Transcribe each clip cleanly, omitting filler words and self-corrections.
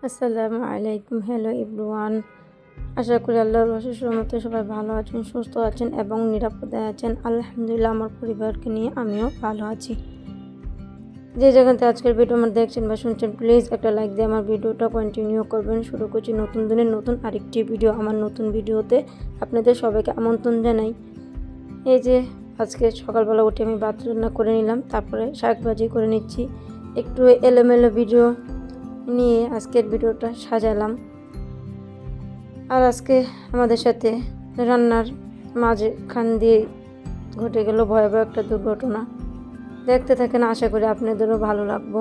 আসসালামু আলাইকুম। Hello everyone, আশা করি আল্লাহর অশেষ রহমতে সবাই ভালো আছেন, সুস্থ আছেন এবং নিরাপদে আছেন। আলহামদুলিল্লাহ, আমার পরিবারকে নিয়ে আমিও ভালো আছি। যে জায়গাতে আজকের ভিডিও আমার দেখছেন বা শুনছেন, প্লিজ একটা লাইক দিয়ে আমার ভিডিওটা কন্টিনিউ করবেন। শুরু করছি নতুন দিনের নতুন আরেকটি ভিডিও। আমার নতুন ভিডিওতে আপনাদের সবাইকে আমন্ত্রণ জানাই। এই যে আজকে সকালবেলা উঠে আমি ভাত রান্না করে নিলাম, তারপরে শাক ভাজি করে নিচ্ছি। একটু এলোমেলো ভিডিও নিয়ে আজকের ভিডিওটা সাজালাম। আর আজকে আমাদের সাথে রান্নার মাঝখান দিয়ে ঘটে গেল ভয়াবহ একটা দুর্ঘটনা। দেখতে থাকেন, আশা করি আপনাদেরও ভালো লাগবো।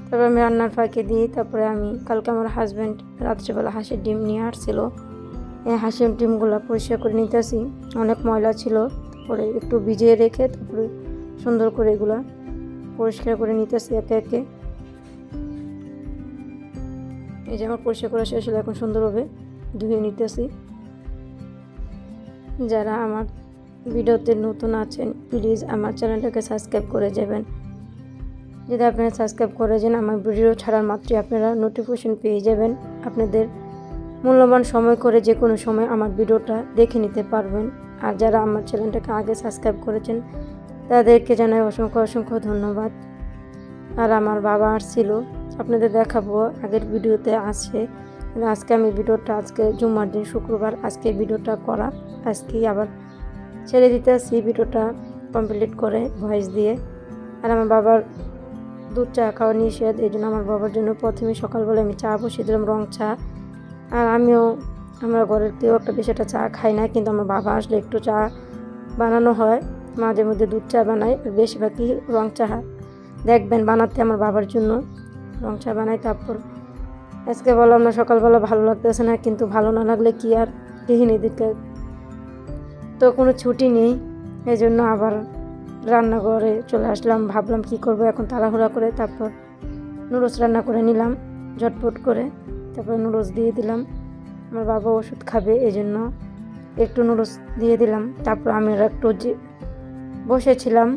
তারপর আমি রান্নার ফাঁকে দিই। তারপরে কালকে আমার হাজব্যান্ড রাত্রিবেলা হাঁসের ডিম নিয়ে আসছিল। এই হাঁসের ডিমগুলো পরিষ্কার করে নিতেছি, অনেক ময়লা ছিল। তারপরে একটু ভিজিয়ে রেখে তারপরে সুন্দর করে এগুলা পরিষ্কার করে নিতেছি একে একে। এই যে আমার পরিষ্কার করা শেষ হলো, এখন সুন্দরভাবে ধুয়ে নিতেছি। যারা আমার ভিডিওতে নতুন আছেন, প্লিজ আমার চ্যানেলটাকে সাবস্ক্রাইব করে যাবেন। যদি আপনারা সাবস্ক্রাইব করে যান, আমার ভিডিও ছাড়ার মাত্রই আপনারা নোটিফিকেশন পেয়ে যাবেন। আপনাদের মূল্যবান সময় করে যে কোনো সময় আমার ভিডিওটা দেখে নিতে পারবেন। আর যারা আমার চ্যানেলটাকে আগে সাবস্ক্রাইব করেছেন, তাদেরকে জানাই অসংখ্য অসংখ্য ধন্যবাদ। আর আমার বাবা আসছিল, আপনাদের দেখাবো, আগের ভিডিওতে আছে। আজকে আমি ভিডিওটা, আজকে জুম্মার দিন শুক্রবার, আজকে ভিডিওটা করা, আজকেই আবার ছেড়ে দিতে আসছি ভিডিওটা কমপ্লিট করে ভয়েস দিয়ে। আর আমার বাবার দুধ চা খাওয়া নিষেধ, এই জন্য আমার বাবার জন্য প্রথমে সকালবেলা আমি চা বসিয়ে দিলাম, রং চা। আর আমরা ঘরের কেউ একটা বেশি একটা চা খাই না, কিন্তু আমার বাবা আসলে একটু চা বানানো হয়, মাঝে মধ্যে দুধ চা বানাই, আর বেশিরভাগই রং চা দেখবেন বানাতে আমার বাবার জন্য রং চা বানাই। তারপর আজকে বললাম না সকালবেলা ভালো লাগতেছে না, কিন্তু ভালো না লাগলে কি আর গৃহিণী দিকে তো কোনো ছুটি নেই। এই জন্য আবার রান্নাঘরে চলে আসলাম, ভাবলাম কি করব এখন তাড়াহুড়া করে। তারপর নুডলস রান্না করে নিলাম ঝটপট করে। তারপরে নুডলস দিয়ে দিলাম, আমার বাবা ওষুধ খাবে এই জন্য একটু নুডলস দিয়ে দিলাম। তারপর আমি একটু বসেছিলাম,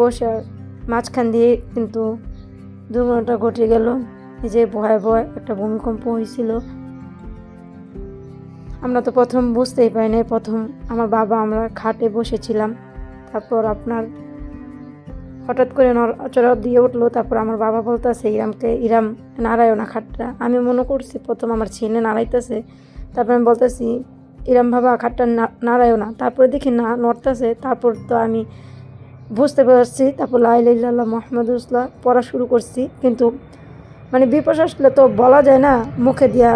বসে মাঝখান দিয়ে কিন্তু দুর্ঘটনা ঘটে গেল। এই যে ভয়াবহ একটা ভূমিকম্প হয়েছিল। আমরা তো প্রথম বুঝতেই পাই নাই। প্রথম আমার বাবা, আমরা খাটে বসেছিলাম, তারপর হঠাৎ করে নড়াচড়া দিয়ে উঠলো। তারপর আমার বাবা বলতেছে ইরাম নাড়ায়ও না খাটটা। আমি মনে করছি প্রথম আমার ছেলে নাড়াইতেছে, তারপর আমি বলতেছি ইরাম বাবা খাটটা নাড়ায়ও না। তারপরে দেখি না নড়তেছে। তারপর তো আমি বুঝতে পারছি, তারপর লা ইলাহা ইল্লাল্লাহ মুহাম্মাদুর রাসূলুল্লাহ পড়া শুরু করছি। কিন্তু বিপদ আসলে তো বলা যায় না মুখে দিয়া,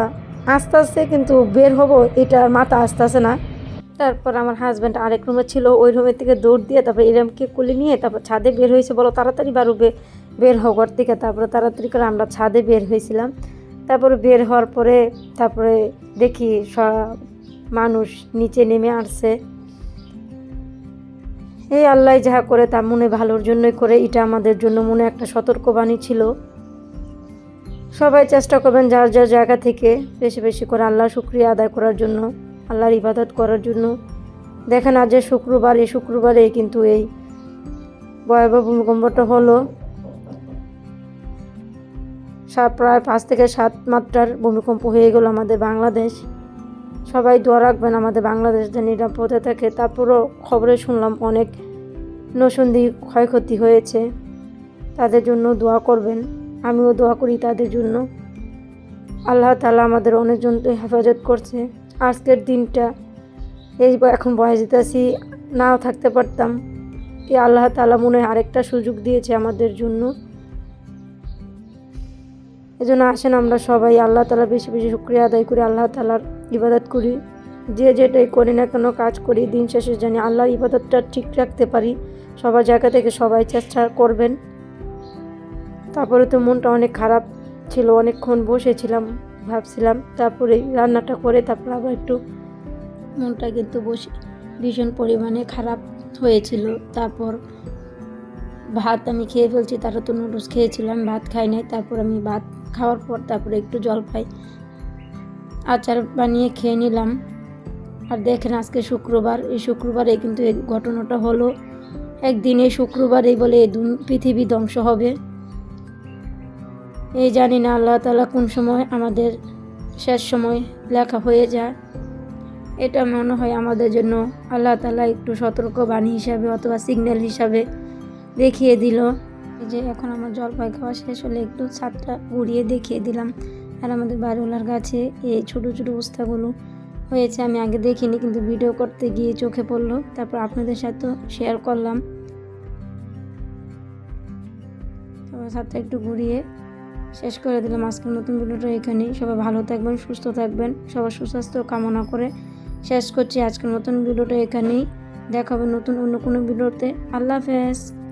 আস্তে আস্তে কিন্তু বের হবো এটার মাথা আসতেছে না। তারপর আমার হাজব্যান্ড আরেক রুমে ছিল, ওই রুমের থেকে দৌড় দিয়ে তারপর ইরামকে কোলে নিয়ে তারপর ছাদে বের হয়েছে, বলো তাড়াতাড়ি বের হও ঘর থেকে। তারপরে তাড়াতাড়ি করে আমরা ছাদে বের হয়েছিলাম। তারপরে বের হওয়ার পরে তারপরে দেখি সব মানুষ নিচে নেমে আসছে। এই আল্লাহ যাহা করে তার মনে ভালোর জন্যই করে, এটা আমাদের জন্য মনে একটা সতর্কবাণী ছিল। সবাই চেষ্টা করবেন যার যার জায়গা থেকে বেশি বেশি করে আল্লাহর শুকরিয়া আদায় করার জন্য, আল্লাহর ইবাদত করার জন্য। দেখেন আজ যে শুক্রবার, এই শুক্রবারে কিন্তু এই ভয়াবহ ভূমিকম্পটা হলো। প্রায় 5 থেকে 7 মাত্রার ভূমিকম্প হয়ে গেল আমাদের বাংলাদেশ। সবাই দোয়া রাখবেন আমাদের বাংলাদেশ যেন নিরাপদে থাকে। তারপরও খবরে শুনলাম অনেক নসন্দি ক্ষয়ক্ষতি হয়েছে, তাদের জন্য দোয়া করবেন। আমিও দোয়া করি তাদের জন্য। আল্লাহ তাআলা আমাদের অনেকজনকে হেফাজত করছে। আজকের দিনটা এখন বয়স দিতেছি, নাও থাকতে পারতাম। এই আল্লাহ তাআলা মনে হয় আরেকটা সুযোগ দিয়েছে আমাদের জন্য। এজন্য আসেন আমরা সবাই আল্লাহ তাআলা বেশি বেশি শুকরিয়া আদায় করি, আল্লাহ তাআলার ইবাদত করি। যে যেটাই করি না কেন, কাজ করি, দিন শেষে জানি আল্লাহর ইবাদতটা ঠিক রাখতে পারি। সবার জায়গা থেকে সবাই চেষ্টা করবেন। তারপরে তো মনটা অনেক খারাপ ছিল, অনেকক্ষণ বসেছিলাম, ভাবছিলাম। তারপরে রান্নাটা করে তারপর আবার একটু মনটা কিন্তু ভীষণ পরিমাণে খারাপ হয়েছিল। তারপর ভাত আমি খেয়ে ফেলছি, তারা তো নুডলস খেয়েছিলাম, ভাত খাই নাই। তারপর আমি ভাত খাওয়ার পর তারপরে একটু জলপাই আচার বানিয়ে খেয়ে নিলাম। আর দেখেন আজকে শুক্রবার, এই শুক্রবারে কিন্তু এই ঘটনাটা হলো। একদিন এই শুক্রবারেই বলে পৃথিবী ধ্বংস হবে। এই জানি না আল্লাহ তাআলা কোন সময় আমাদের শেষ সময় লেখা হয়ে যায়। এটা মনে হয় আমাদের জন্য আল্লাহ তাআলা একটু সতর্কবাণী হিসাবে অথবা সিগন্যাল হিসাবে দেখিয়ে দিল। এই যে এখন আমার জলপাই খাওয়া শেষ হলে একটু ছাদটা ঘুরিয়ে দেখিয়ে দিলাম। আর আমাদের বাড়িওয়ালার গাছে এই ছোটো ছোটো বস্তাগুলো হয়েছে, আমি আগে দেখিনি, কিন্তু ভিডিও করতে গিয়ে চোখে পড়লো, তারপর আপনাদের সাথেও শেয়ার করলাম। তারপর ছাদটা একটু ঘুরিয়ে শেষ করে দিলাম আজকের নতুন ভিডিওটা এখানেই। সবাই ভালো থাকবেন, সুস্থ থাকবেন, সবার সুস্বাস্থ্য কামনা করে শেষ করছি আজকের নতুন ভিডিওটা এখানেই। দেখা হবে নতুন অন্য কোনো ভিডিওতে। আল্লাহ হাফেজ।